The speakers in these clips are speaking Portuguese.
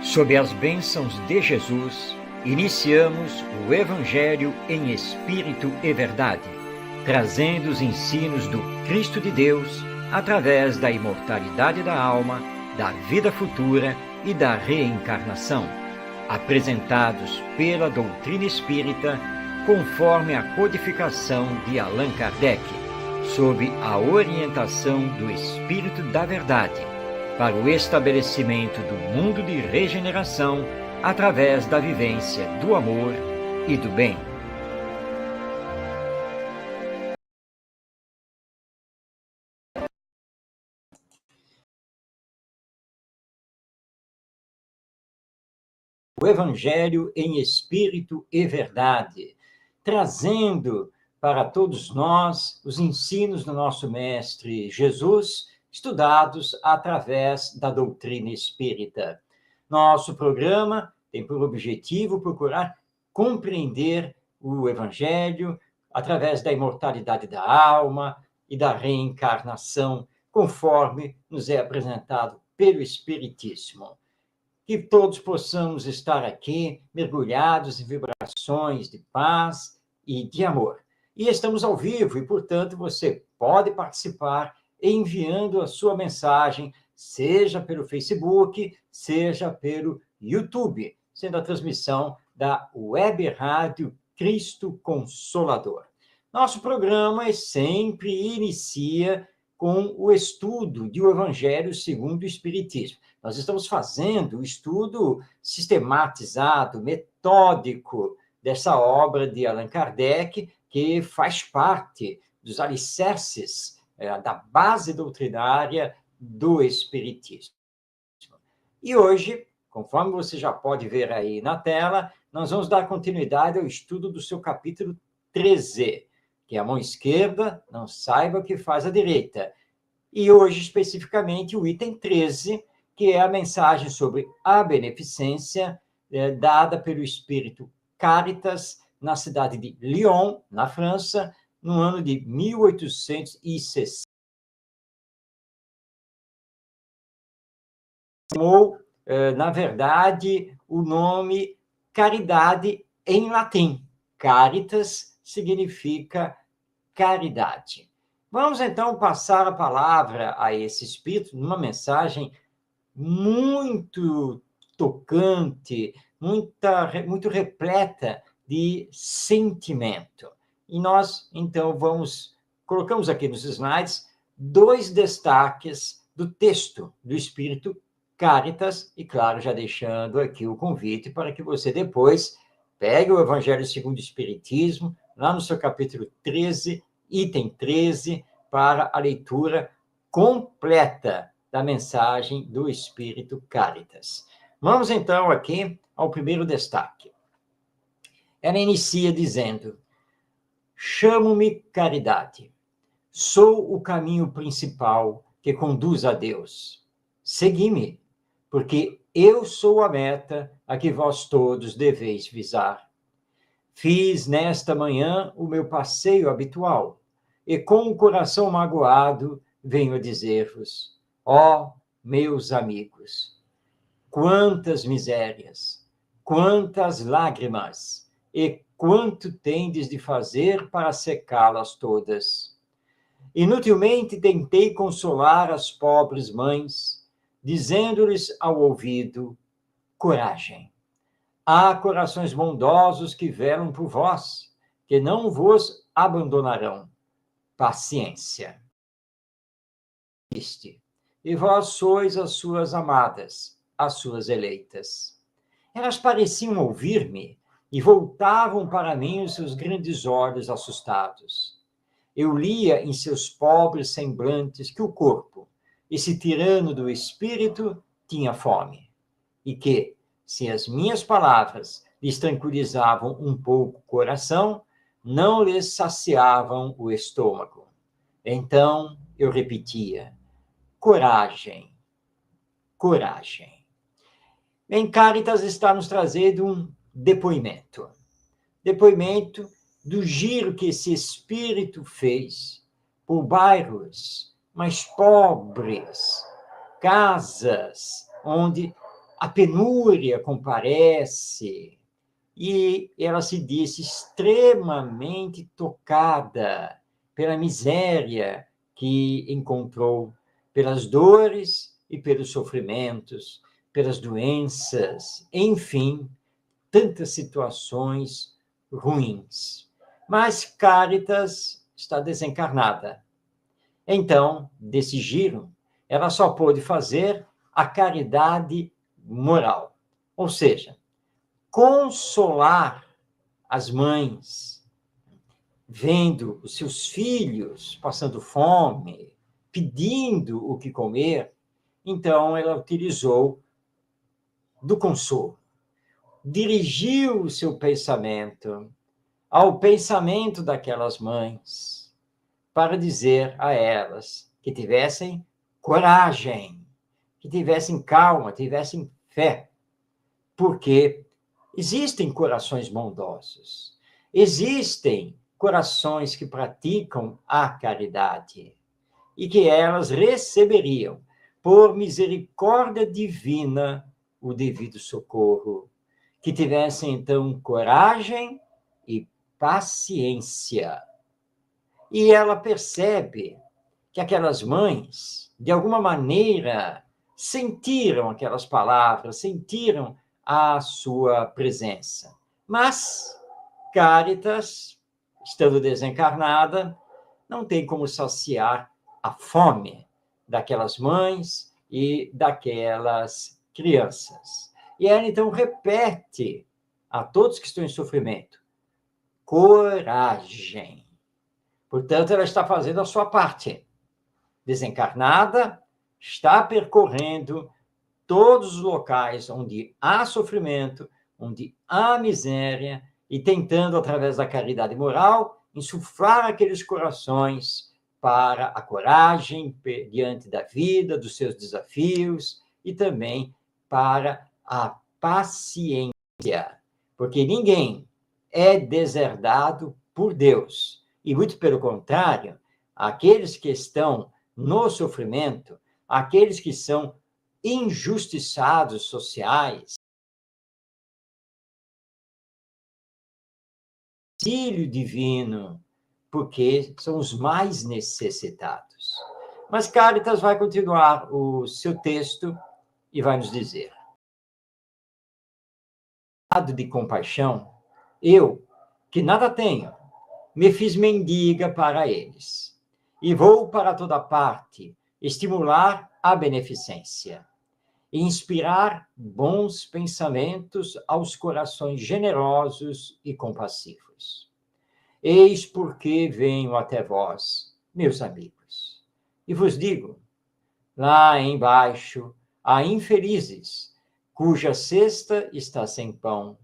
Sob as bênçãos de Jesus, iniciamos o Evangelho em Espírito e Verdade, trazendo os ensinos do Cristo de Deus através da imortalidade da alma, da vida futura e da reencarnação, apresentados pela doutrina espírita conforme a codificação de Allan Kardec, sob a orientação do Espírito da Verdade, para o estabelecimento do mundo de regeneração através da vivência do amor e do bem. O Evangelho em Espírito e Verdade, trazendo para todos nós os ensinos do nosso Mestre Jesus, estudados através da doutrina espírita. Nosso programa tem por objetivo procurar compreender o Evangelho através da imortalidade da alma e da reencarnação, conforme nos é apresentado pelo Espiritismo. Que todos possamos estar aqui mergulhados em vibrações de paz e de amor. E estamos ao vivo e, portanto, você pode participar enviando a sua mensagem, seja pelo Facebook, seja pelo YouTube, sendo a transmissão da Web Rádio Cristo Consolador. Nosso programa sempre inicia com o estudo do Evangelho segundo o Espiritismo. Nós estamos fazendo o estudo sistematizado, metódico dessa obra de Allan Kardec, que faz parte dos alicerces da base doutrinária do Espiritismo. E hoje, conforme você já pode ver aí na tela, nós vamos dar continuidade ao estudo do seu capítulo 13, que é a mão esquerda não saiba o que faz a direita. E hoje, especificamente, o item 13, que é a mensagem sobre a beneficência dada pelo Espírito Caritas na cidade de Lyon, na França, no ano de 1860. Tomou, na verdade, o nome caridade em latim. Caritas significa caridade. Vamos, então, passar a palavra a esse Espírito numa mensagem muito tocante, muito repleta de sentimento. E nós, então, colocamos aqui nos slides 2 destaques do texto do Espírito Caritas, e, claro, já deixando aqui o convite para que você depois pegue o Evangelho segundo o Espiritismo, lá no seu capítulo 13, item 13, para a leitura completa da mensagem do Espírito Caritas. Vamos, então, aqui ao primeiro destaque. Ela inicia dizendo: chamo-me caridade. Sou o caminho principal que conduz a Deus. Segui-me, porque eu sou a meta a que vós todos deveis visar. Fiz nesta manhã o meu passeio habitual, e com o coração magoado venho a dizer-vos: ó, meus amigos, quantas misérias, quantas lágrimas, e quanto tendes de fazer para secá-las todas. Inutilmente tentei consolar as pobres mães, dizendo-lhes ao ouvido: coragem. Há corações bondosos que velam por vós, que não vos abandonarão. Paciência. E vós sois as suas amadas, as suas eleitas. Elas pareciam ouvir-me e voltavam para mim os seus grandes olhos assustados. Eu lia em seus pobres semblantes que o corpo, esse tirano do espírito, tinha fome, e que, se as minhas palavras lhes tranquilizavam um pouco o coração, não lhes saciavam o estômago. Então eu repetia: coragem, coragem. Em Caritas está nos trazendo um depoimento. Depoimento do giro que esse espírito fez por bairros mais pobres, casas onde a penúria comparece e ela se disse extremamente tocada pela miséria que encontrou, pelas dores e pelos sofrimentos, pelas doenças, enfim, tantas situações ruins. Mas Cáritas está desencarnada. Então, desse giro, ela só pôde fazer a caridade moral, ou seja, consolar as mães, vendo os seus filhos passando fome, pedindo o que comer. Então, ela utilizou do consolo, dirigiu o seu pensamento ao pensamento daquelas mães, para dizer a elas que tivessem coragem, que tivessem calma, tivessem fé, porque existem corações bondosos, existem corações que praticam a caridade e que elas receberiam, por misericórdia divina, o devido socorro, que tivessem, então, coragem e paciência. E ela percebe que aquelas mães, de alguma maneira, sentiram aquelas palavras, sentiram a sua presença. Mas Cáritas, estando desencarnada, não tem como saciar a fome daquelas mães e daquelas crianças. E ela, então, repete a todos que estão em sofrimento: coragem. Portanto, ela está fazendo a sua parte. Desencarnada, está percorrendo todos os locais onde há sofrimento, onde há miséria, e tentando, através da caridade moral, insuflar aqueles corações para a coragem diante da vida, dos seus desafios, e também para a paciência, porque ninguém é deserdado por Deus. E muito pelo contrário, aqueles que estão no sofrimento, aqueles que são injustiçados sociais, auxílio divino, porque são os mais necessitados. Mas Cáritas vai continuar o seu texto e vai nos dizer: de compaixão, eu, que nada tenho, me fiz mendiga para eles, e vou para toda parte estimular a beneficência, e inspirar bons pensamentos aos corações generosos e compassivos. Eis porque venho até vós, meus amigos, e vos digo: lá embaixo há infelizes, cuja cesta está sem pão,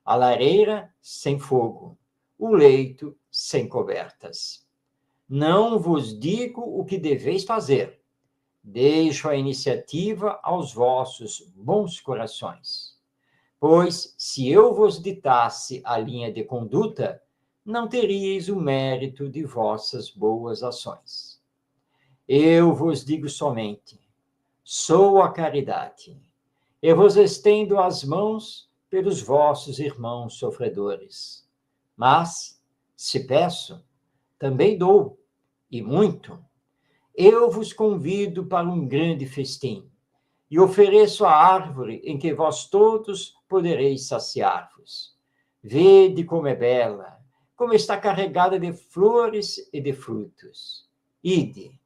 a lareira sem fogo, o leito sem cobertas. Não vos digo o que deveis fazer, deixo a iniciativa aos vossos bons corações. Pois, se eu vos ditasse a linha de conduta, não teríeis o mérito de vossas boas ações. Eu vos digo somente: sou a caridade. Eu vos estendo as mãos pelos vossos irmãos sofredores. Mas, se peço, também dou, e muito. Eu vos convido para um grande festim, e ofereço a árvore em que vós todos podereis saciar-vos. Vede como é bela, como está carregada de flores e de frutos. Ide,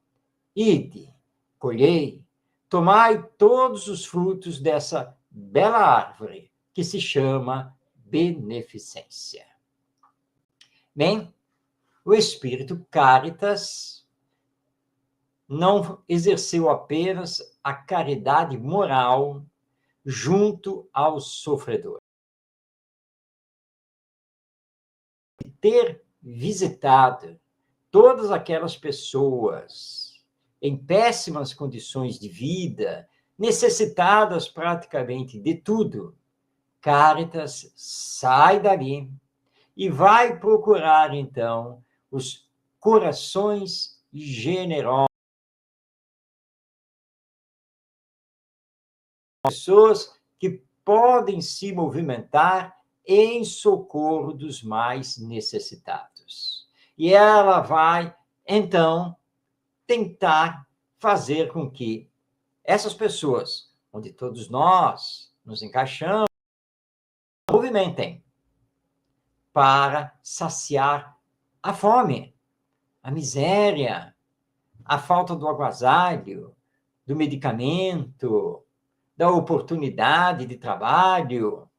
ide, colhei, tomai todos os frutos dessa bela árvore, que se chama beneficência. Bem, o espírito Cáritas não exerceu apenas a caridade moral junto aos sofredores. Ter visitado todas aquelas pessoas em péssimas condições de vida, necessitadas praticamente de tudo, Cáritas sai dali e vai procurar, então, os corações generosos, pessoas que podem se movimentar em socorro dos mais necessitados. E ela vai, então, tentar fazer com que essas pessoas, onde todos nós nos encaixamos, movimentem para saciar a fome, a miséria, a falta do agasalho, do medicamento, da oportunidade de trabalho.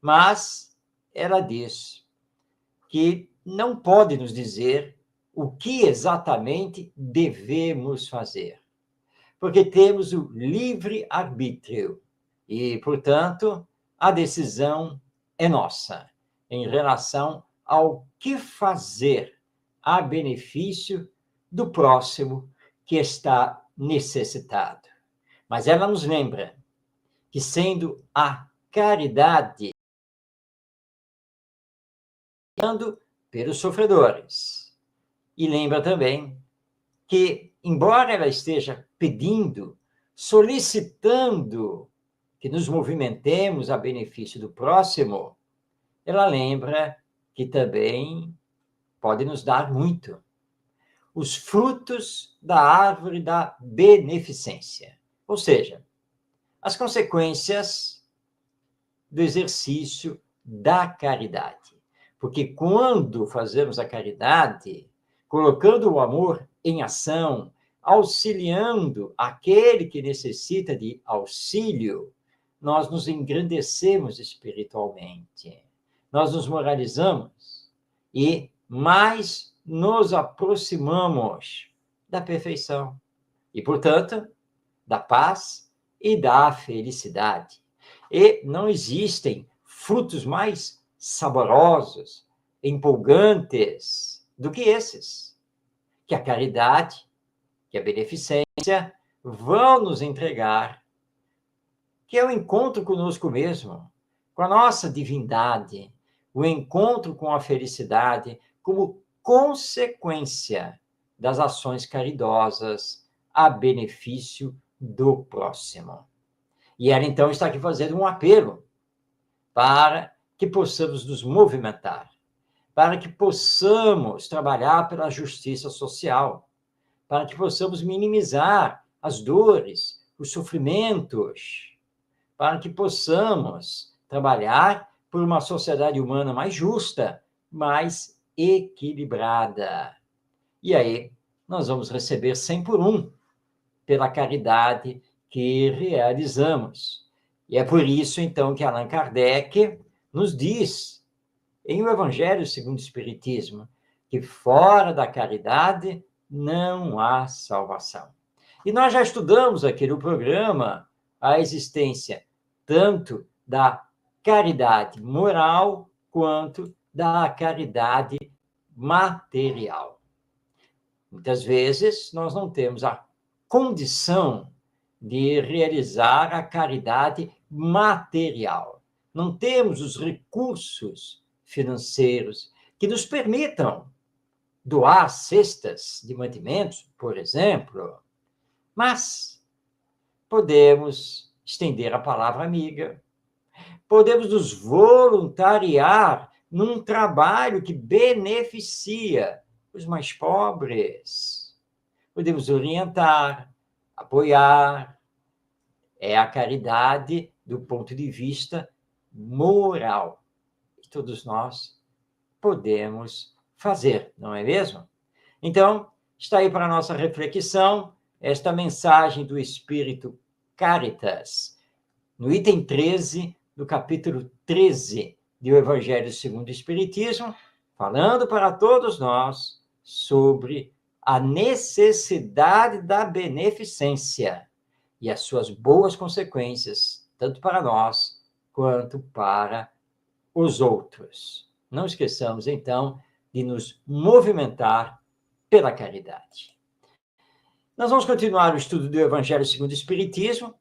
Mas ela diz que não pode nos dizer o que exatamente devemos fazer, porque temos o livre-arbítrio e, portanto, a decisão é nossa em relação ao que fazer a benefício do próximo que está necessitado. Mas ela nos lembra que, sendo a caridade pelos sofredores, e lembra também que, embora ela esteja pedindo, solicitando que nos movimentemos a benefício do próximo, ela lembra que também pode nos dar muito. Os frutos da árvore da beneficência, ou seja, as consequências do exercício da caridade. Porque quando fazemos a caridade, colocando o amor em ação, auxiliando aquele que necessita de auxílio, nós nos engrandecemos espiritualmente, nós nos moralizamos e mais nos aproximamos da perfeição e, portanto, da paz e da felicidade. E não existem frutos mais saborosos, empolgantes do que esses, que a caridade, que a beneficência vão nos entregar, que é o encontro conosco mesmo, com a nossa divindade, o encontro com a felicidade como consequência das ações caridosas a benefício do próximo. E ela, então, está aqui fazendo um apelo para que possamos nos movimentar, para que possamos trabalhar pela justiça social, para que possamos minimizar as dores, os sofrimentos, para que possamos trabalhar por uma sociedade humana mais justa, mais equilibrada. E aí, nós vamos receber 100 por 1 pela caridade que realizamos. E é por isso, então, que Allan Kardec nos diz, em O Evangelho segundo o Espiritismo, que fora da caridade não há salvação. E nós já estudamos aqui no programa a existência tanto da caridade moral quanto da caridade material. Muitas vezes nós não temos a condição de realizar a caridade material. Não temos os recursos financeiros que nos permitam doar cestas de mantimentos, por exemplo, mas podemos estender a palavra amiga, podemos nos voluntariar num trabalho que beneficia os mais pobres, podemos orientar, apoiar. É a caridade do ponto de vista moral. E todos nós podemos fazer, não é mesmo? Então, está aí para a nossa reflexão esta mensagem do Espírito Caritas, no item 13 do capítulo 13 do Evangelho segundo o Espiritismo, falando para todos nós sobre a necessidade da beneficência e as suas boas consequências, tanto para nós quanto para os outros. Não esqueçamos, então, de nos movimentar pela caridade. Nós vamos continuar o estudo do Evangelho segundo o Espiritismo,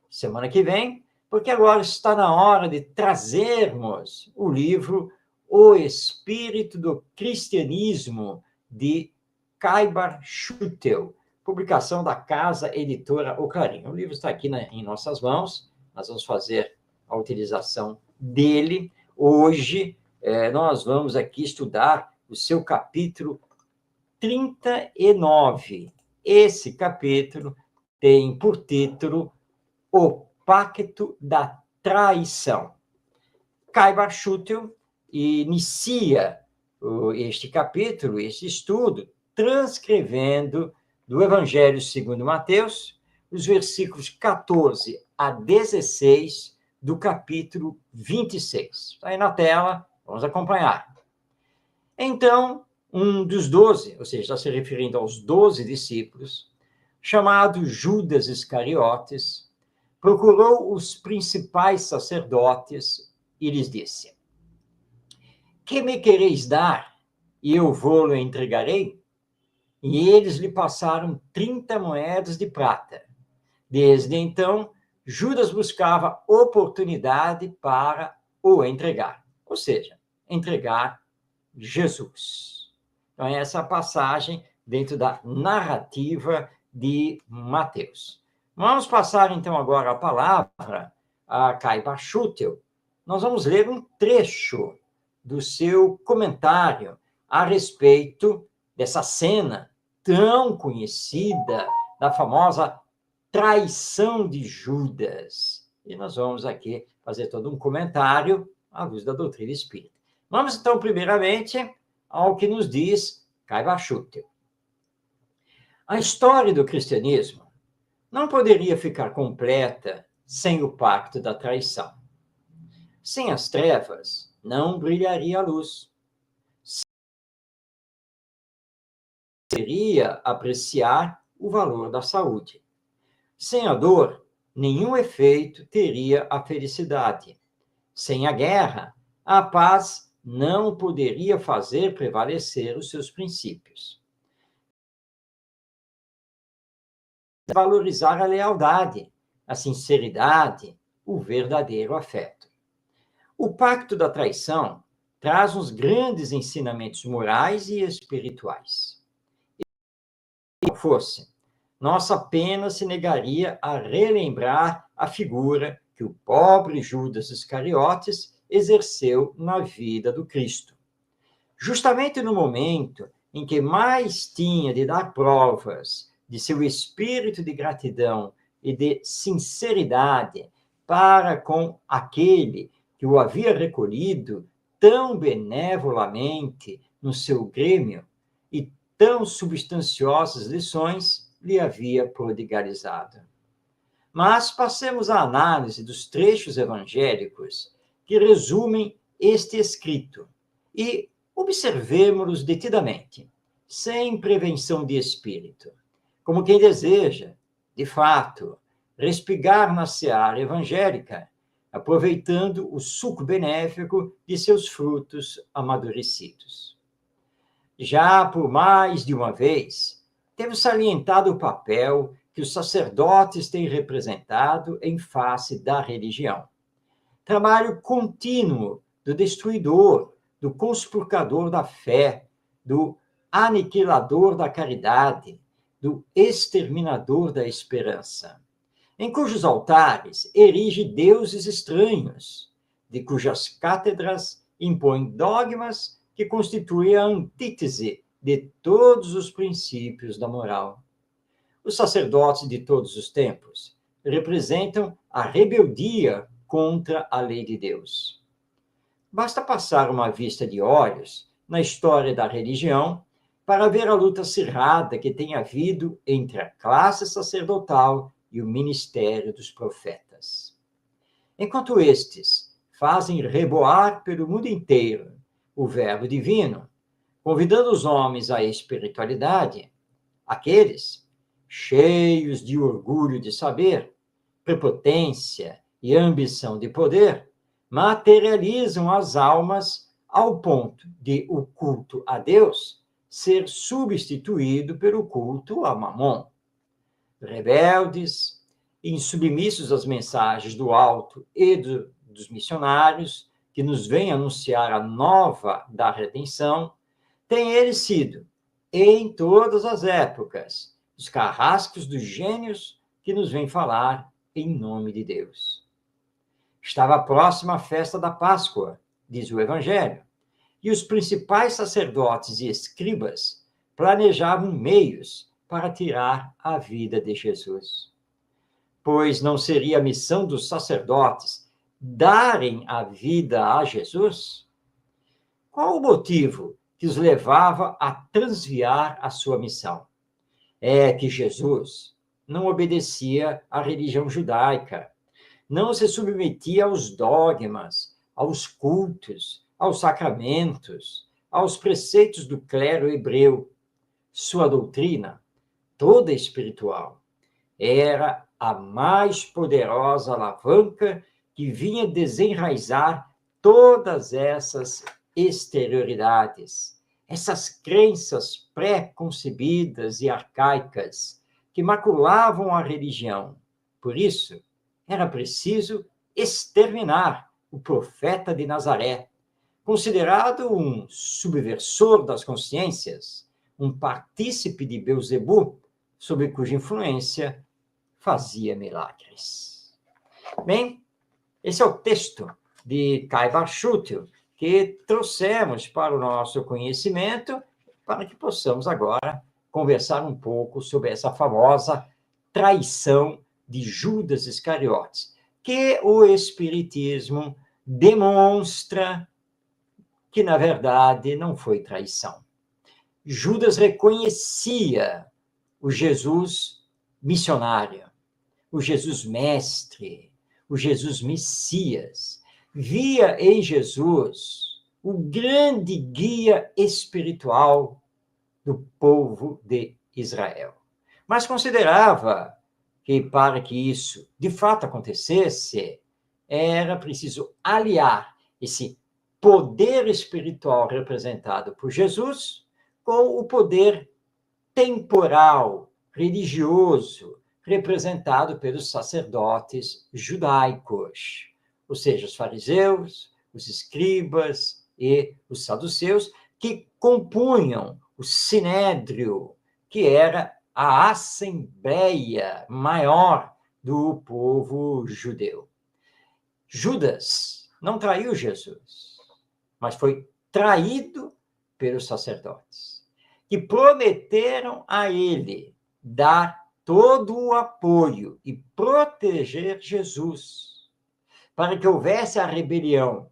semana que vem, porque agora está na hora de trazermos o livro O Espírito do Cristianismo, de Caibal Schutel, publicação da Casa Editora O Clarim. O livro está aqui em nossas mãos, nós vamos fazer a utilização dele. Hoje, nós vamos aqui estudar o seu capítulo 39. Esse capítulo tem por título O Pacto da Traição. Caibar Schutel inicia este capítulo, este estudo, transcrevendo do Evangelho segundo Mateus, os versículos 14 a 16 do capítulo 26. Está aí na tela, vamos acompanhar. Então, um dos 12, ou seja, está se referindo aos 12 discípulos, chamado Judas Iscariotes, procurou os principais sacerdotes e lhes disse: Que me quereis dar, e eu vou-lo entregarei? E eles lhe passaram 30 moedas de prata. Desde então, Judas buscava oportunidade para o entregar, ou seja, entregar Jesus. Então, essa passagem dentro da narrativa de Mateus. Vamos passar, então, agora a palavra a Caibar Schutel. Nós vamos ler um trecho do seu comentário a respeito dessa cena tão conhecida, da famosa traição de Judas. E nós vamos aqui fazer todo um comentário à luz da doutrina espírita. Vamos, então, primeiramente, ao que nos diz Caibar Schutel. A história do cristianismo não poderia ficar completa sem o pacto da traição. Sem as trevas, não brilharia a luz. Seria apreciar o valor da saúde. Sem a dor, nenhum efeito teria a felicidade. Sem a guerra, a paz não poderia fazer prevalecer os seus princípios. Valorizar a lealdade, a sinceridade, o verdadeiro afeto. O pacto da traição traz uns grandes ensinamentos morais e espirituais. Se não fosse, nossa pena se negaria a relembrar a figura que o pobre Judas Iscariotes exerceu na vida do Cristo. Justamente no momento em que mais tinha de dar provas de seu espírito de gratidão e de sinceridade para com aquele que o havia recolhido tão benevolamente no seu grêmio e tão substanciosas lições lhe havia prodigalizado. Mas passemos à análise dos trechos evangélicos que resumem este escrito e observemos-los detidamente, sem prevenção de espírito, como quem deseja, de fato, respigar na seara evangélica, aproveitando o suco benéfico de seus frutos amadurecidos. Já por mais de uma vez, temos salientado o papel que os sacerdotes têm representado em face da religião. Trabalho contínuo do destruidor, do conspurcador da fé, do aniquilador da caridade, do exterminador da esperança, em cujos altares erige deuses estranhos, de cujas cátedras impõe dogmas que constituem a antítese de todos os princípios da moral. Os sacerdotes de todos os tempos representam a rebeldia contra a lei de Deus. Basta passar uma vista de olhos na história da religião para ver a luta acirrada que tem havido entre a classe sacerdotal e o ministério dos profetas. Enquanto estes fazem reboar pelo mundo inteiro o verbo divino, convidando os homens à espiritualidade, aqueles, cheios de orgulho de saber, prepotência e ambição de poder, materializam as almas ao ponto de o culto a Deus ser substituído pelo culto a Mamon. Rebeldes, insubmissos às mensagens do alto e dos missionários, que nos vêm anunciar a nova da redenção, têm eles sido, em todas as épocas, os carrascos dos gênios que nos vêm falar em nome de Deus. Estava próxima a festa da Páscoa, diz o Evangelho, e os principais sacerdotes e escribas planejavam meios para tirar a vida de Jesus. Pois não seria a missão dos sacerdotes darem a vida a Jesus? Qual o motivo que os levava a transviar a sua missão? É que Jesus não obedecia à religião judaica, não se submetia aos dogmas, aos cultos, aos sacramentos, aos preceitos do clero hebreu. Sua doutrina, toda espiritual, era a mais poderosa alavanca que vinha desenraizar todas essas exterioridades, essas crenças pré-concebidas e arcaicas que maculavam a religião. Por isso, era preciso exterminar o profeta de Nazaré, considerado um subversor das consciências, um partícipe de Beelzebub, sob cuja influência fazia milagres. Bem, esse é o texto de Kai Barchutel que trouxemos para o nosso conhecimento, para que possamos agora conversar um pouco sobre essa famosa traição de Judas Iscariotes, que o Espiritismo demonstra que, na verdade, não foi traição. Judas reconhecia o Jesus missionário, o Jesus mestre, o Jesus Messias. Via em Jesus o grande guia espiritual do povo de Israel. Mas considerava que, para que isso de fato acontecesse, era preciso aliar esse poder espiritual representado por Jesus com o poder temporal, religioso, representado pelos sacerdotes judaicos, ou seja, os fariseus, os escribas e os saduceus, que compunham o sinédrio, que era a assembleia maior do povo judeu. Judas não traiu Jesus, mas foi traído pelos sacerdotes, que prometeram a ele dar todo o apoio e proteger Jesus, para que houvesse a rebelião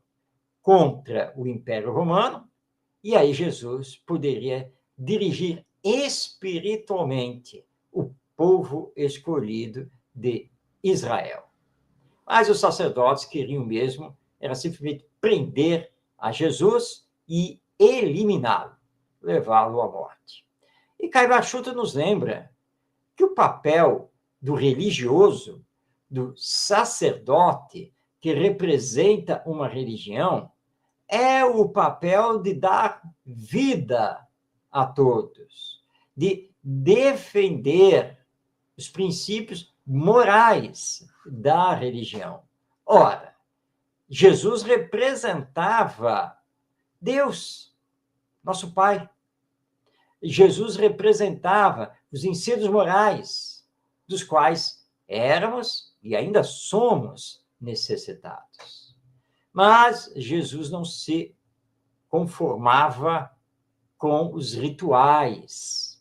contra o Império Romano, e aí Jesus poderia dirigir espiritualmente o povo escolhido de Israel. Mas os sacerdotes queriam mesmo, era simplesmente prender a Jesus e eliminá-lo, levá-lo à morte. E Kai Barchutel nos lembra que o papel do religioso, do sacerdote, que representa uma religião, é o papel de dar vida a todos, de defender os princípios morais da religião. Ora, Jesus representava Deus, nosso Pai. Jesus representava os ensinos morais, dos quais éramos e ainda somos necessitados. Mas Jesus não se conformava com os rituais,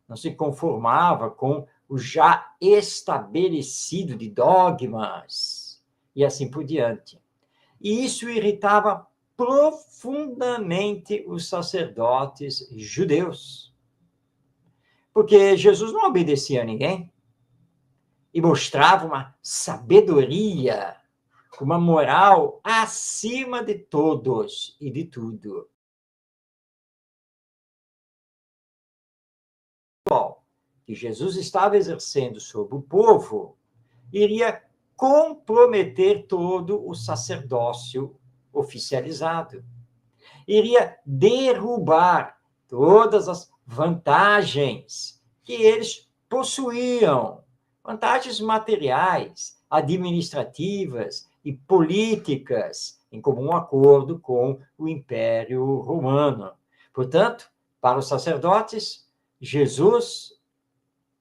não se conformava com o já estabelecido de dogmas, e assim por diante. E isso irritava profundamente os sacerdotes judeus, porque Jesus não obedecia a ninguém e mostrava uma sabedoria, uma moral acima de todos e de tudo. Que Jesus estava exercendo sobre o povo iria comprometer todo o sacerdócio oficializado. Iria derrubar todas as vantagens que eles possuíam, vantagens materiais, administrativas e políticas, em comum acordo com o Império Romano. Portanto, para os sacerdotes, Jesus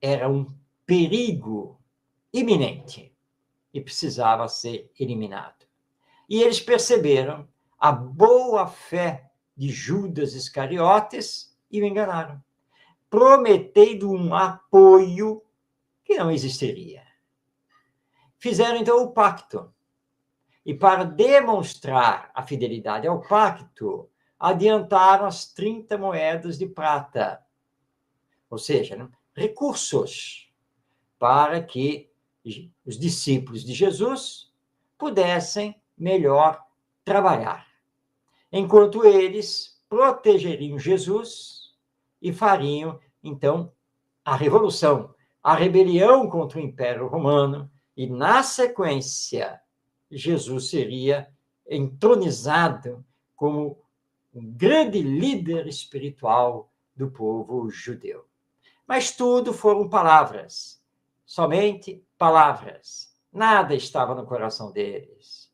era um perigo iminente e precisava ser eliminado. E eles perceberam a boa fé de Judas Iscariotes e o enganaram, prometendo um apoio que não existiria. Fizeram, então, o pacto. E para demonstrar a fidelidade ao pacto, adiantaram as 30 moedas de prata, ou seja, né, recursos para que os discípulos de Jesus pudessem melhor trabalhar, enquanto eles protegeriam Jesus e fariam, então, a revolução, a rebelião contra o Império Romano, e, na sequência, Jesus seria entronizado como um grande líder espiritual do povo judeu. Mas tudo foram palavras, somente palavras. Nada estava no coração deles.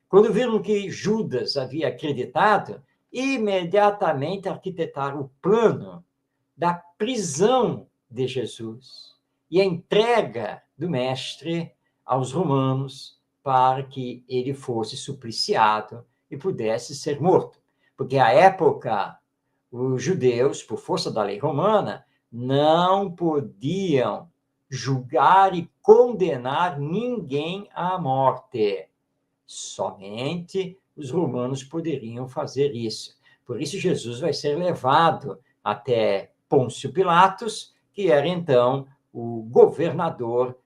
Quando viram que Judas havia acreditado, imediatamente arquitetaram o plano da prisão de Jesus e a entrega do mestre aos romanos para que ele fosse supliciado e pudesse ser morto. Porque, à época, os judeus, por força da lei romana, não podiam julgar e condenar ninguém à morte. Somente os romanos poderiam fazer isso. Por isso, Jesus vai ser levado até Pôncio Pilatos, que era então o governador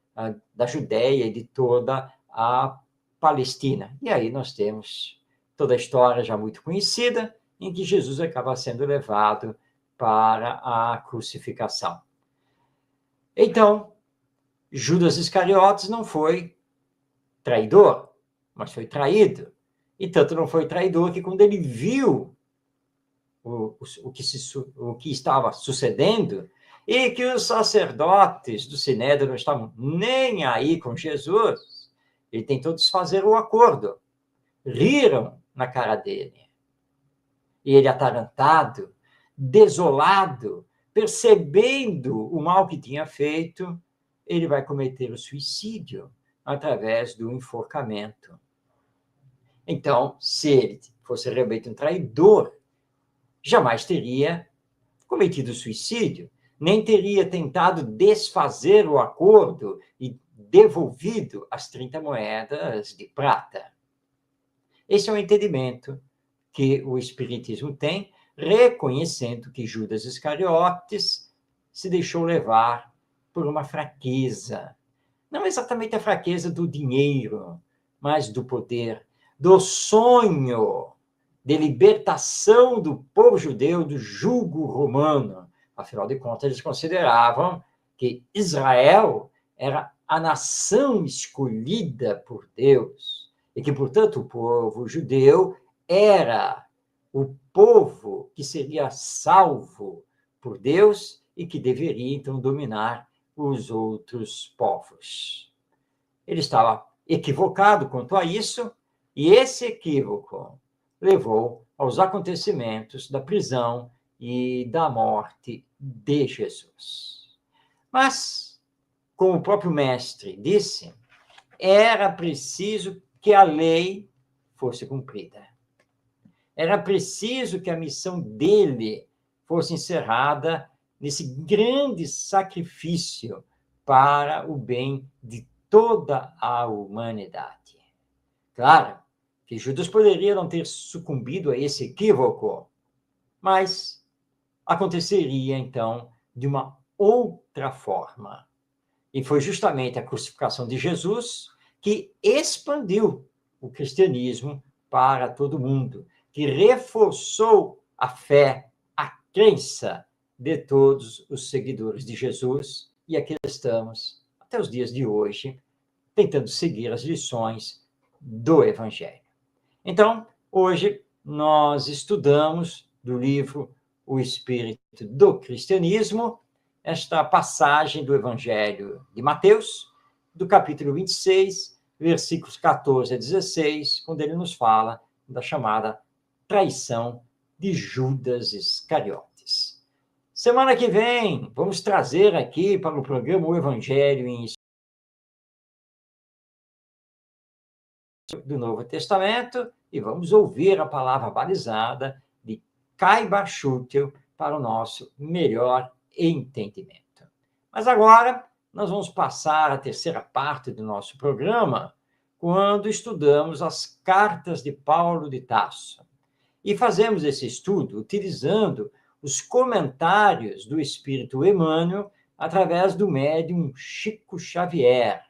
da Judéia e de toda a Palestina. E aí nós temos toda a história já muito conhecida, em que Jesus acaba sendo levado para a crucificação. Então, Judas Iscariotes não foi traidor, mas foi traído. E tanto não foi traidor que, quando ele viu o que estava sucedendo, e que os sacerdotes do Sinédrio não estavam nem aí com Jesus, ele tentou desfazer o acordo. Riram na cara dele. E ele, atarantado, desolado, percebendo o mal que tinha feito, ele vai cometer o suicídio através do enforcamento. Então, se ele fosse realmente um traidor, jamais teria cometido suicídio, nem teria tentado desfazer o acordo e devolvido as 30 moedas de prata. Esse é o entendimento que o Espiritismo tem, reconhecendo que Judas Iscariotes se deixou levar por uma fraqueza. Não exatamente a fraqueza do dinheiro, mas do poder, do sonho de libertação do povo judeu do jugo romano. Afinal de contas, eles consideravam que Israel era a nação escolhida por Deus e que, portanto, o povo judeu era o povo que seria salvo por Deus e que deveria, então, dominar os outros povos. Ele estava equivocado quanto a isso, e esse equívoco levou aos acontecimentos da prisão e da morte de Jesus. Mas, como o próprio mestre disse, era preciso que a lei fosse cumprida. Era preciso que a missão dele fosse encerrada nesse grande sacrifício para o bem de toda a humanidade. Claro que Judas poderia não ter sucumbido a esse equívoco, mas aconteceria, então, de uma outra forma. E foi justamente a crucificação de Jesus que expandiu o cristianismo para todo mundo, que reforçou a fé, a crença de todos os seguidores de Jesus. E aqui estamos, até os dias de hoje, tentando seguir as lições do Evangelho. Então, hoje, nós estudamos do livro O Espírito do Cristianismo, esta passagem do Evangelho de Mateus, do capítulo 26, versículos 14 a 16, quando ele nos fala da chamada traição de Judas Iscariotes. Semana que vem, vamos trazer aqui para o programa O Evangelho em do Novo Testamento e vamos ouvir a palavra balizada de Caiba Schutel para o nosso melhor entendimento. Mas agora nós vamos passar à terceira parte do nosso programa, quando estudamos as cartas de Paulo de Tarso. E fazemos esse estudo utilizando os comentários do Espírito Emmanuel através do médium Chico Xavier.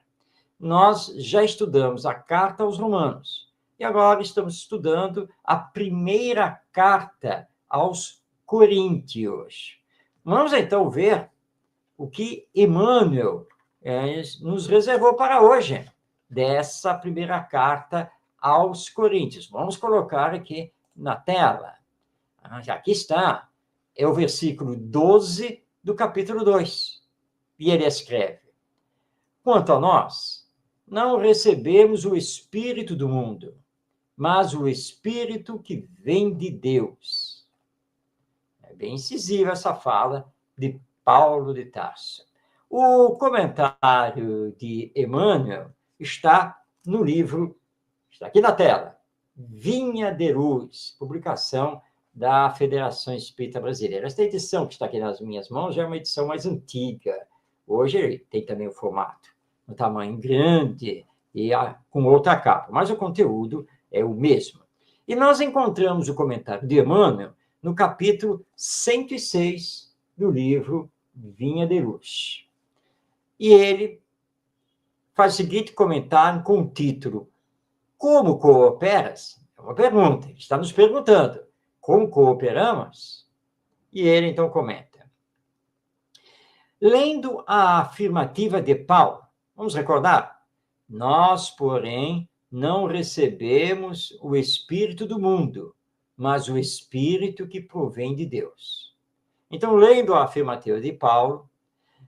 Nós já estudamos a carta aos Romanos e agora estamos estudando a primeira carta aos Coríntios. Vamos então ver o que Emmanuel nos reservou para hoje, dessa primeira carta aos Coríntios. Vamos colocar aqui na tela. Aqui está, é o versículo 12 do capítulo 2. E ele escreve: quanto a nós, não recebemos o Espírito do mundo, mas o Espírito que vem de Deus. É bem incisiva essa fala de Paulo de Tarso. O comentário de Emmanuel está no livro, está aqui na tela, Vinha de Luz, publicação da Federação Espírita Brasileira. Esta edição que está aqui nas minhas mãos já é uma edição mais antiga. Hoje tem também o formato, um tamanho grande e com outra capa, mas o conteúdo é o mesmo. E nós encontramos o comentário de Emmanuel no capítulo 106 do livro Vinha de Luz. E ele faz o seguinte comentário com o título: como cooperas? É uma pergunta, ele está nos perguntando, como cooperamos? E ele então comenta: lendo a afirmativa de Paulo, vamos recordar? Nós, porém, não recebemos o Espírito do mundo, mas o Espírito que provém de Deus. Então, lendo a afirmativa de Paulo,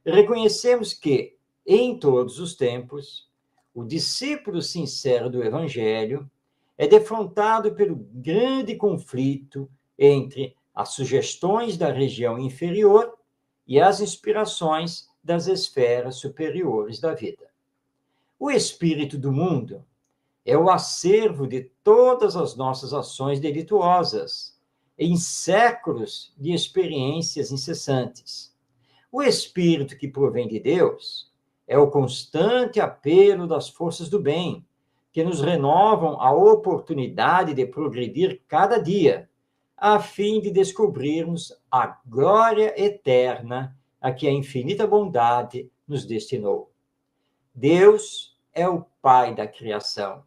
reconhecemos que, em todos os tempos, o discípulo sincero do Evangelho é defrontado pelo grande conflito entre as sugestões da região inferior e as inspirações das esferas superiores da vida. O espírito do mundo é o acervo de todas as nossas ações delituosas, em séculos de experiências incessantes. O espírito que provém de Deus é o constante apelo das forças do bem, que nos renovam a oportunidade de progredir cada dia, a fim de descobrirmos a glória eterna a que a infinita bondade nos destinou. Deus é o Pai da criação.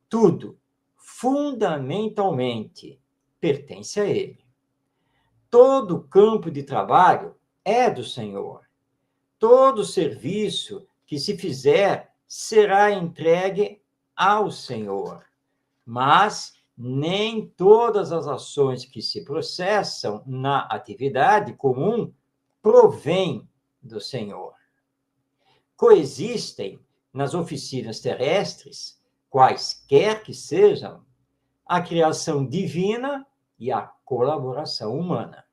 Tudo, fundamentalmente, pertence a Ele. Todo campo de trabalho é do Senhor. Todo serviço que se fizer será entregue ao Senhor. Mas nem todas as ações que se processam na atividade comum provêm do Senhor. Coexistem nas oficinas terrestres, quaisquer que sejam, a criação divina e a colaboração humana.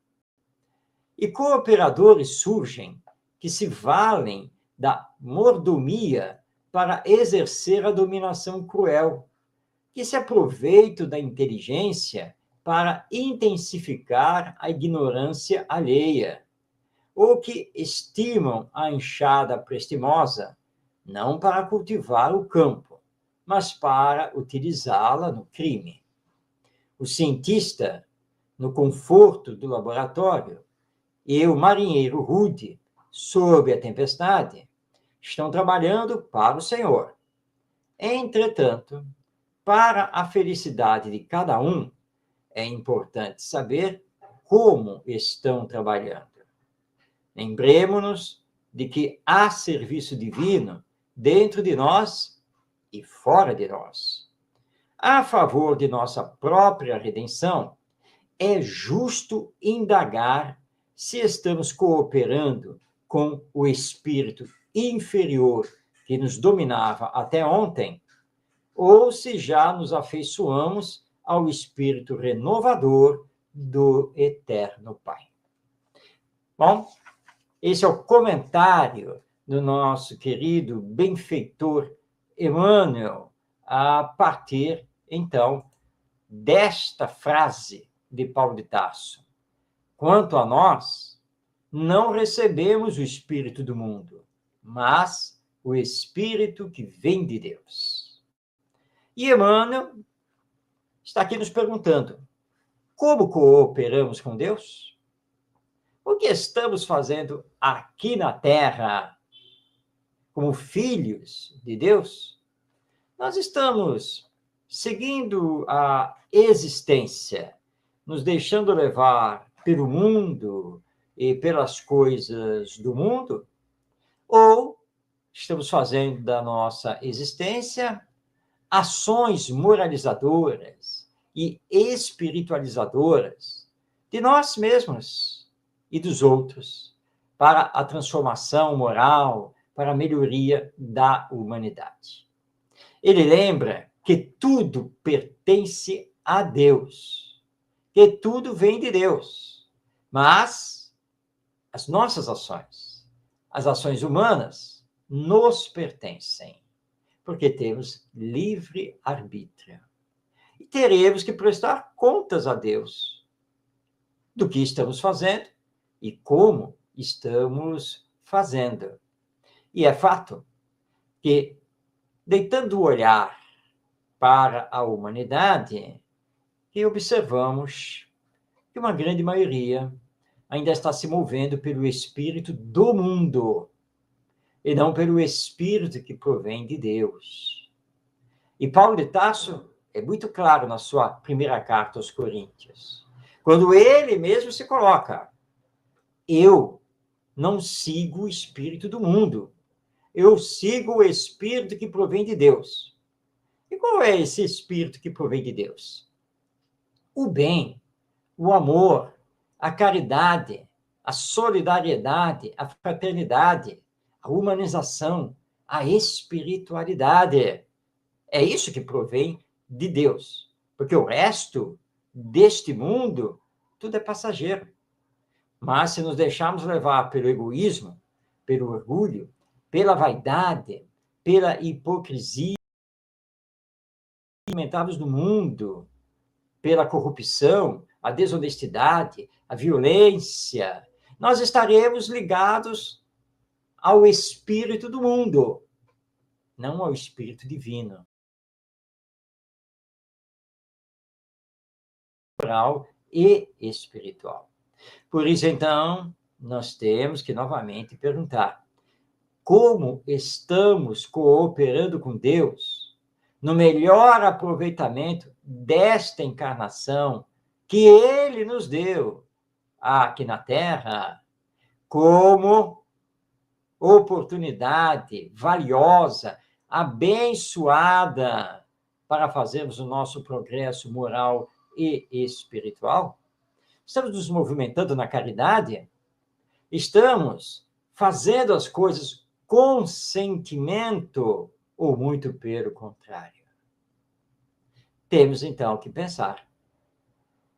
E cooperadores surgem que se valem da mordomia para exercer a dominação cruel, que se aproveitam da inteligência para intensificar a ignorância alheia, ou que estimam a enxada prestimosa, não para cultivar o campo, mas para utilizá-la no crime. O cientista, no conforto do laboratório, e o marinheiro rude, sob a tempestade, estão trabalhando para o Senhor. Entretanto, para a felicidade de cada um, é importante saber como estão trabalhando. Lembremos-nos de que há serviço divino dentro de nós e fora de nós. A favor de nossa própria redenção, é justo indagar se estamos cooperando com o espírito inferior que nos dominava até ontem, ou se já nos afeiçoamos ao espírito renovador do Eterno Pai. Bom, esse é o comentário do nosso querido benfeitor Emmanuel a partir, então, desta frase de Paulo de Tarso: quanto a nós, não recebemos o Espírito do mundo, mas o Espírito que vem de Deus. E Emmanuel está aqui nos perguntando: como cooperamos com Deus? O que estamos fazendo aqui na Terra como filhos de Deus? Nós estamos seguindo a existência, nos deixando levar pelo mundo e pelas coisas do mundo? Ou estamos fazendo da nossa existência ações moralizadoras e espiritualizadoras de nós mesmos e dos outros, para a transformação moral, para a melhoria da humanidade? Ele lembra que tudo pertence a Deus, que tudo vem de Deus, mas as nossas ações, as ações humanas, nos pertencem, porque temos livre arbítrio. E teremos que prestar contas a Deus do que estamos fazendo e como estamos fazendo. E é fato que, deitando o olhar para a humanidade, que observamos que uma grande maioria ainda está se movendo pelo espírito do mundo e não pelo espírito que provém de Deus. E Paulo de Tarso é muito claro na sua primeira carta aos Coríntios, quando ele mesmo se coloca: eu não sigo o espírito do mundo, eu sigo o espírito que provém de Deus. E qual é esse espírito que provém de Deus? O bem, o amor, a caridade, a solidariedade, a fraternidade, a humanização, a espiritualidade. É isso que provém de Deus. Porque o resto deste mundo, tudo é passageiro. Mas se nos deixarmos levar pelo egoísmo, pelo orgulho, pela vaidade, pela hipocrisia, alimentados no mundo, pela corrupção, a desonestidade, a violência, nós estaremos ligados ao espírito do mundo, não ao espírito divino, moral e espiritual. Por isso, então, nós temos que novamente perguntar: como estamos cooperando com Deus no melhor aproveitamento desta encarnação que Ele nos deu aqui na Terra, como oportunidade valiosa, abençoada, para fazermos o nosso progresso moral e espiritual? Estamos nos movimentando na caridade? Estamos fazendo as coisas com sentimento ou muito pelo contrário? Temos, então, que pensar.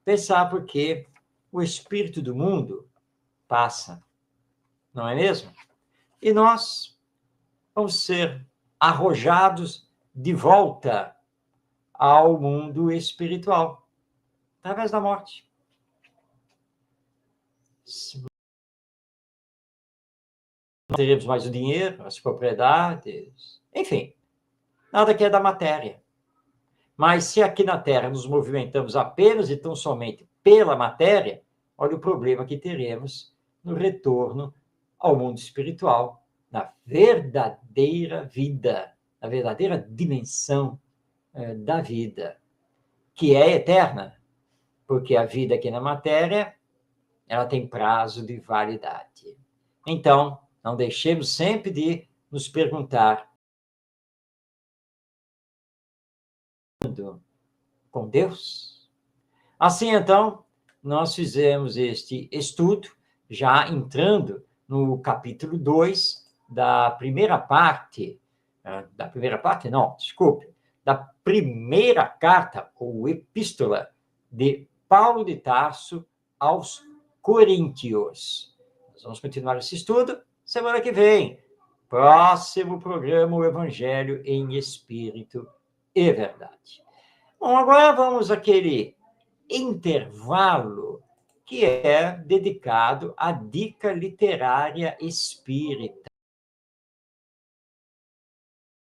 Pensar porque o espírito do mundo passa, não é mesmo? E nós vamos ser arrojados de volta ao mundo espiritual, através da morte. Não teremos mais o dinheiro, as propriedades, enfim, nada que é da matéria. Mas se aqui na Terra nos movimentamos apenas e tão somente pela matéria, olha o problema que teremos no retorno ao mundo espiritual, na verdadeira vida, na verdadeira dimensão da vida, que é eterna, porque a vida aqui na matéria, ela tem prazo de validade. Então, não deixemos sempre de nos perguntar: com Deus? Assim, então, nós fizemos este estudo, já entrando no capítulo 2 da primeira parte, da primeira carta, ou epístola, de Paulo de Tarso aos Coríntios. Nós vamos continuar esse estudo semana que vem. Próximo programa, o Evangelho em Espírito e verdade. Bom, agora vamos àquele intervalo que é dedicado à dica literária espírita,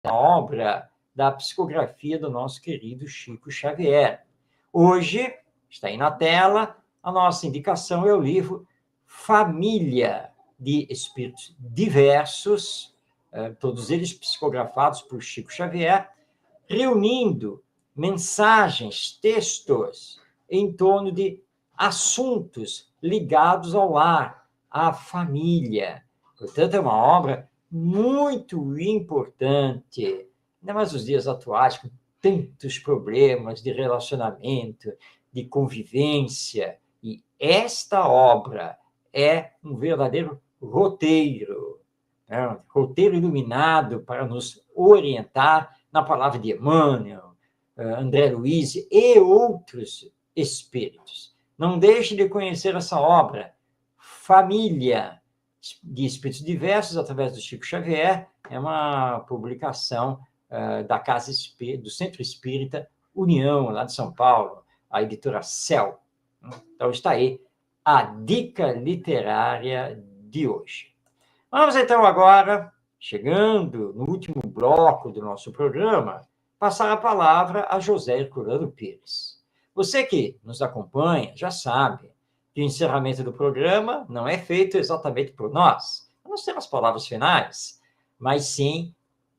a obra da psicografia do nosso querido Chico Xavier. Hoje, está aí na tela, a nossa indicação é o livro Família de Espíritos Diversos, todos eles psicografados por Chico Xavier, reunindo mensagens, textos em torno de assuntos ligados ao lar, à família. Portanto, é uma obra muito importante, ainda mais nos dias atuais, com tantos problemas de relacionamento, de convivência. E esta obra é um verdadeiro roteiro, né? Um roteiro iluminado para nos orientar na palavra de Emmanuel, André Luiz e outros espíritos. Não deixe de conhecer essa obra, Família de Espíritos Diversos, através do Chico Xavier. É uma publicação da Casa do Centro Espírita União, lá de São Paulo, a editora Céu. Então, está aí a dica literária de hoje. Vamos, então, agora, chegando no último bloco do nosso programa, passar a palavra a José Herculano Pires. Você que nos acompanha já sabe que o encerramento do programa não é feito exatamente por nós, nós temos as palavras finais, mas sim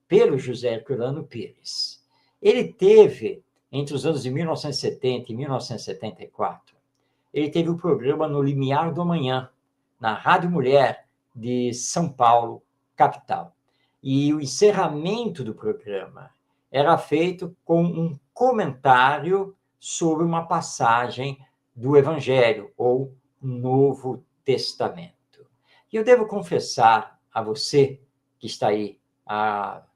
pelo José Herculano Pires. Ele teve, entre os anos de 1970 e 1974, ele teve o programa No Limiar do Amanhã, na Rádio Mulher de São Paulo, capital. E o encerramento do programa era feito com um comentário sobre uma passagem do Evangelho, ou Novo Testamento. E eu devo confessar a você que está aí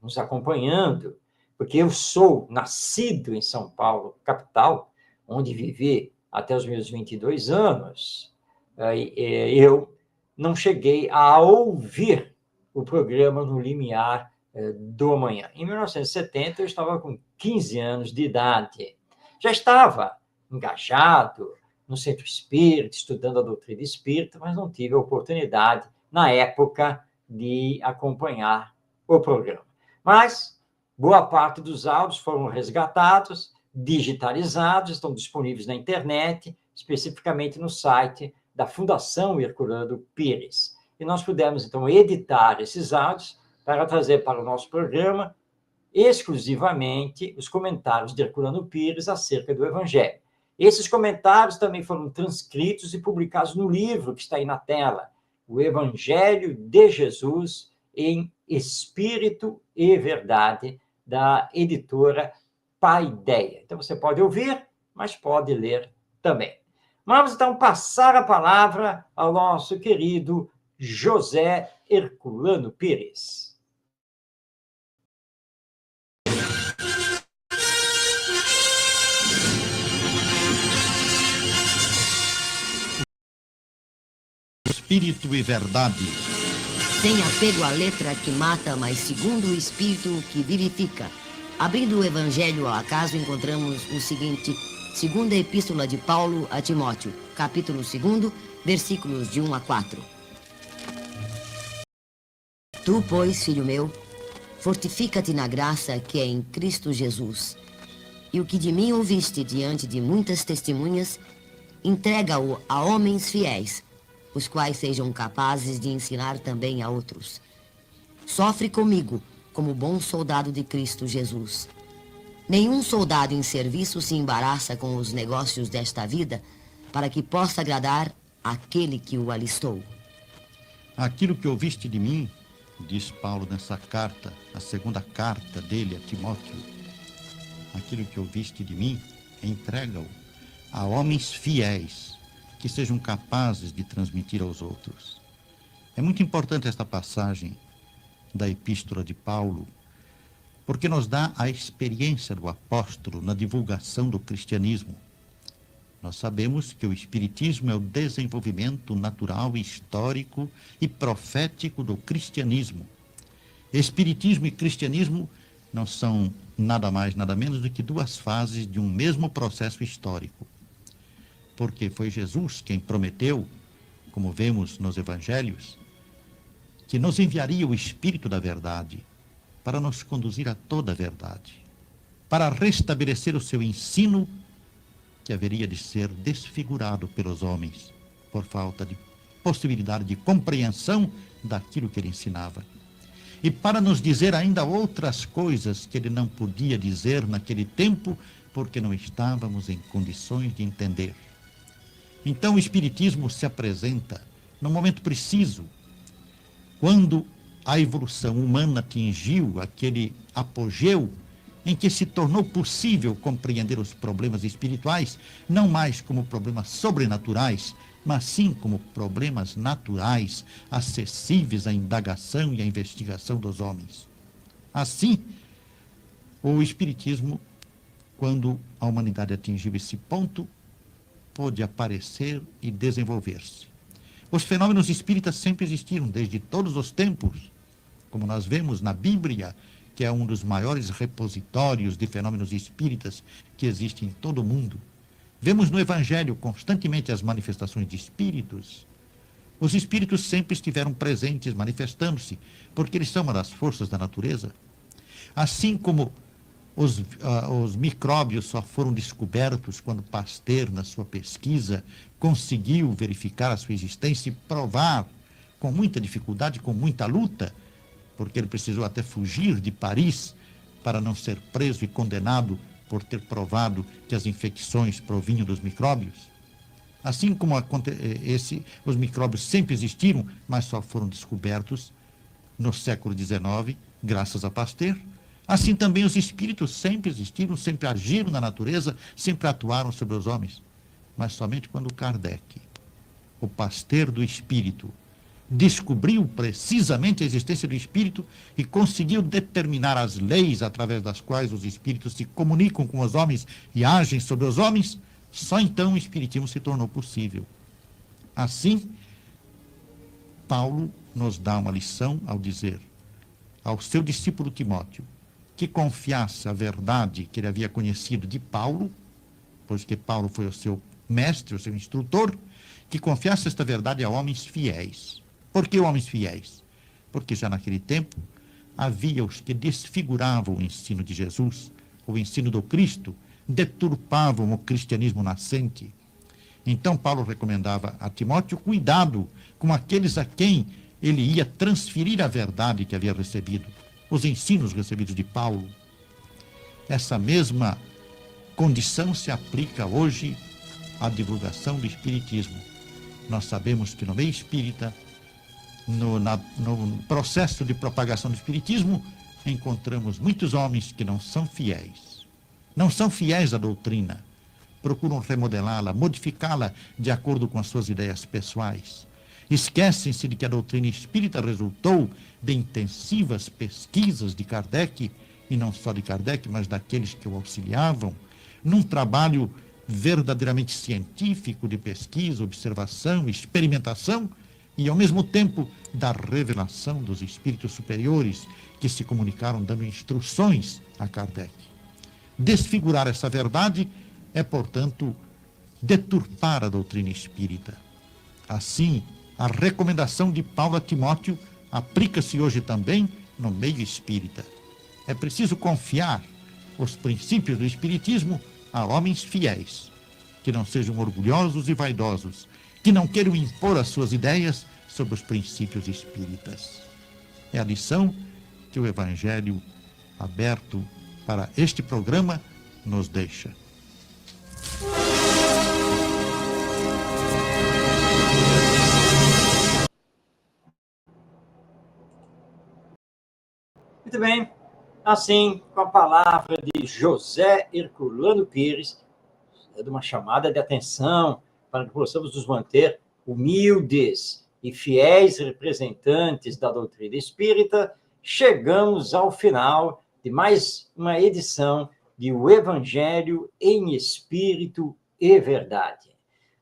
nos acompanhando, porque eu sou nascido em São Paulo, capital, onde vivi até os meus 22 anos, eu não cheguei a ouvir o programa No Limiar do Amanhã. Em 1970, eu estava com 15 anos de idade. Já estava engajado no Centro Espírita, estudando a doutrina espírita, mas não tive a oportunidade, na época, de acompanhar o programa. Mas boa parte dos áudios foram resgatados, digitalizados, estão disponíveis na internet, especificamente no site da Fundação Herculano Pires. E nós pudemos, então, editar esses áudios para trazer para o nosso programa exclusivamente os comentários de Herculano Pires acerca do Evangelho. Esses comentários também foram transcritos e publicados no livro que está aí na tela, O Evangelho de Jesus em Espírito e Verdade, da editora Paideia. Então, você pode ouvir, mas pode ler também. Vamos, então, passar a palavra ao nosso querido José Herculano Pires. Espírito e verdade. Sem apego à letra que mata, mas segundo o Espírito que vivifica. Abrindo o Evangelho ao acaso, encontramos o seguinte: segunda Epístola de Paulo a Timóteo, capítulo 2, versículos de 1 a 4. Tu, pois, filho meu, fortifica-te na graça que é em Cristo Jesus. E o que de mim ouviste diante de muitas testemunhas, entrega-o a homens fiéis, os quais sejam capazes de ensinar também a outros. Sofre comigo, como bom soldado de Cristo Jesus. Nenhum soldado em serviço se embaraça com os negócios desta vida, para que possa agradar àquele que o alistou. Aquilo que ouviste de mim, diz Paulo nessa carta, a segunda carta dele a Timóteo, aquilo que ouviste de mim, entrega-o a homens fiéis, que sejam capazes de transmitir aos outros. É muito importante esta passagem da Epístola de Paulo, porque nos dá a experiência do apóstolo na divulgação do cristianismo. Nós sabemos que o Espiritismo é o desenvolvimento natural, histórico e profético do cristianismo. Espiritismo e cristianismo não são nada mais, nada menos do que duas fases de um mesmo processo histórico. Porque foi Jesus quem prometeu, como vemos nos evangelhos, que nos enviaria o Espírito da verdade para nos conduzir a toda a verdade, para restabelecer o seu ensino que haveria de ser desfigurado pelos homens por falta de possibilidade de compreensão daquilo que ele ensinava. E para nos dizer ainda outras coisas que ele não podia dizer naquele tempo, porque não estávamos em condições de entender. Então o Espiritismo se apresenta no momento preciso, quando a evolução humana atingiu aquele apogeu em que se tornou possível compreender os problemas espirituais, não mais como problemas sobrenaturais, mas sim como problemas naturais, acessíveis à indagação e à investigação dos homens. Assim, o Espiritismo, quando a humanidade atingiu esse ponto, pôde aparecer e desenvolver-se. Os fenômenos espíritas sempre existiram, desde todos os tempos, como nós vemos na Bíblia, que é um dos maiores repositórios de fenômenos espíritas que existe em todo o mundo. Vemos no Evangelho constantemente as manifestações de espíritos. Os espíritos sempre estiveram presentes, manifestando-se, porque eles são uma das forças da natureza. Assim como os micróbios só foram descobertos quando Pasteur, na sua pesquisa, conseguiu verificar a sua existência e provar, com muita dificuldade, com muita luta, porque ele precisou até fugir de Paris para não ser preso e condenado por ter provado que as infecções provinham dos micróbios. Assim como os micróbios sempre existiram, mas só foram descobertos no século XIX, graças a Pasteur, assim também os espíritos sempre existiram, sempre agiram na natureza, sempre atuaram sobre os homens. Mas somente quando Kardec, o Pasteur do espírito, descobriu precisamente a existência do espírito e conseguiu determinar as leis através das quais os espíritos se comunicam com os homens e agem sobre os homens, só então o espiritismo se tornou possível. Assim, Paulo nos dá uma lição ao dizer ao seu discípulo Timóteo que confiasse a verdade que ele havia conhecido de Paulo, pois que Paulo foi o seu mestre, o seu instrutor, que confiasse esta verdade a homens fiéis. Por que homens fiéis? Porque já naquele tempo havia os que desfiguravam o ensino de Jesus, o ensino do Cristo, deturpavam o cristianismo nascente. Então Paulo recomendava a Timóteo cuidado com aqueles a quem ele ia transferir a verdade que havia recebido, os ensinos recebidos de Paulo. Essa mesma condição se aplica hoje à divulgação do Espiritismo. Nós sabemos que no meio espírita, no processo de propagação do Espiritismo, encontramos muitos homens que não são fiéis. Não são fiéis à doutrina. Procuram remodelá-la, modificá-la de acordo com as suas ideias pessoais. Esquecem-se de que a doutrina espírita resultou de intensivas pesquisas de Kardec, e não só de Kardec, mas daqueles que o auxiliavam, num trabalho verdadeiramente científico de pesquisa, observação, experimentação, e ao mesmo tempo da revelação dos espíritos superiores que se comunicaram dando instruções a Kardec. Desfigurar essa verdade é, portanto, deturpar a doutrina espírita. Assim, a recomendação de Paulo a Timóteo aplica-se hoje também no meio espírita. É preciso confiar os princípios do espiritismo a homens fiéis, que não sejam orgulhosos e vaidosos, que não queiram impor as suas ideias sobre os princípios espíritas. É a lição que o Evangelho aberto para este programa nos deixa. Muito bem. Assim, com a palavra de José Herculano Pires, é de uma chamada de atenção para que possamos nos manter humildes e fiéis representantes da doutrina espírita, chegamos ao final de mais uma edição de O Evangelho em Espírito e Verdade.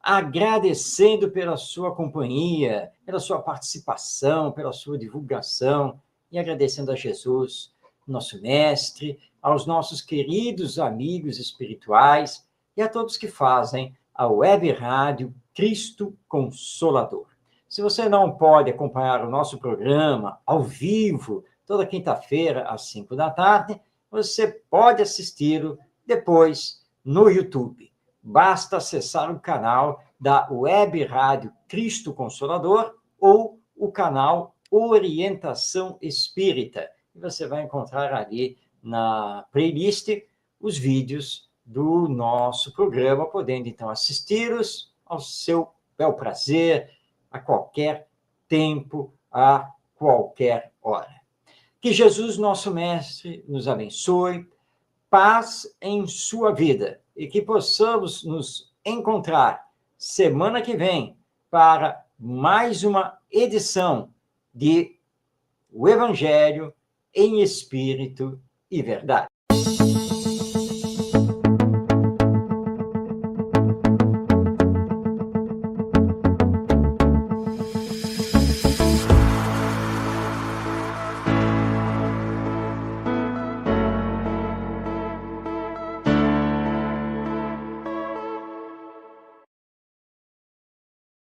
Agradecendo pela sua companhia, pela sua participação, pela sua divulgação, e agradecendo a Jesus nosso mestre, aos nossos queridos amigos espirituais e a todos que fazem a Web Rádio Cristo Consolador. Se você não pode acompanhar o nosso programa ao vivo, toda quinta-feira, às 5 da tarde, você pode assisti-lo depois no YouTube. Basta acessar o canal da Web Rádio Cristo Consolador ou o canal Orientação Espírita. E você vai encontrar ali na playlist os vídeos do nosso programa, podendo então assisti-los ao seu bel prazer, a qualquer tempo, a qualquer hora. Que Jesus, nosso Mestre, nos abençoe, paz em sua vida e que possamos nos encontrar semana que vem para mais uma edição de O Evangelho em Espírito e Verdade.